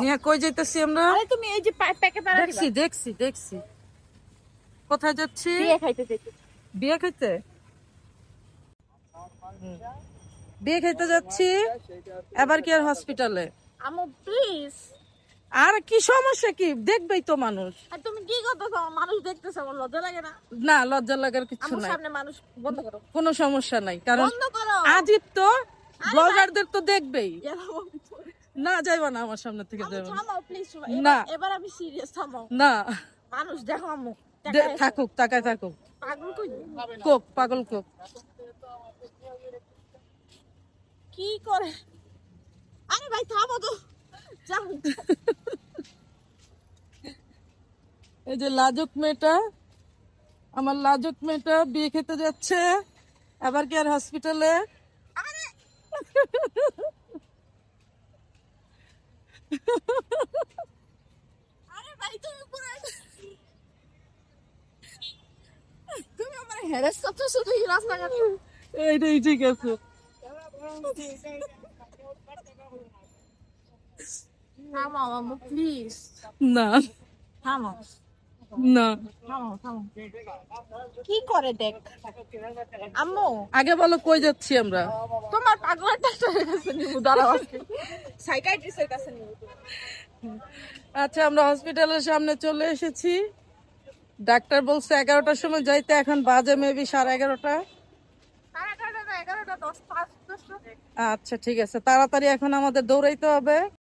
নিয়ে কই যাইতেছি আমরা? আরে তুমি এই যে প্যাকে পারা দিবা। দেখছি কোথায় যাচ্ছি? বিয়ে খাইতে যাচ্ছি। বিয়ে খাইতে? বিয়ে খাইতে যাচ্ছি এবার কেয়ার হসপিটালে। আমু প্লিজ। আর কি সমস্যা কি? দেখবেই তো মানুষ। আর তুমি কি করতেছো? মানুষ দেখতেছে, আমার লজ্জা লাগে না? না, লজ্জা লাগার কিছু আমার নাই। সামনে মানুষ বন্ধ করো। কোনো সমস্যা নাই, কারণ বন্ধ করো। আজিব তো ব্লগারদের তো দেখবেই। গেলাম। না, যাইবা না আমার সামনে থেকে, যাইবা না। থামাও প্লিজ। না। এবার আমি সিরিয়াস, থামাও। না, মানুষ দেখো আম্মু। থাকুক, তাকায় থাকুক। পাগল কই? কোক, পাগল কোক। কি করে? আরে ভাই থামো তো। যাও। এই যে লাজুক মেয়েটা, আমার লাজুক মেয়েটা বিয়ে খেতে যাচ্ছে এবার কেয়ার হসপিটালে। আরে ভাই তুমি পুরো তুমি আমার হ্যারাস করছো শুধু এই রাস্তাঘাটে। এইটাই ঠিক আছে। থামাও আম্মু প্লিজ। না থামাও না, থামাও। কি করে দেখ আম্মু? আগে বলো কই যাচ্ছি আমরা? তোমার পাগলের ডাক্তারের কাছে নিবো, দাঁড়াও আজকে সাইকিয়াট্রিস্টের কাছে নিবো। আচ্ছা, আমরা হসপিটালের সামনে চলে এসেছি। ডাক্তার বলছে 11টার সময় যাইতে, এখন বাজে মেবি 11:30। আচ্ছা ঠিক আছে, তাড়াতাড়ি এখন আমাদের দৌড়াইতে হবে।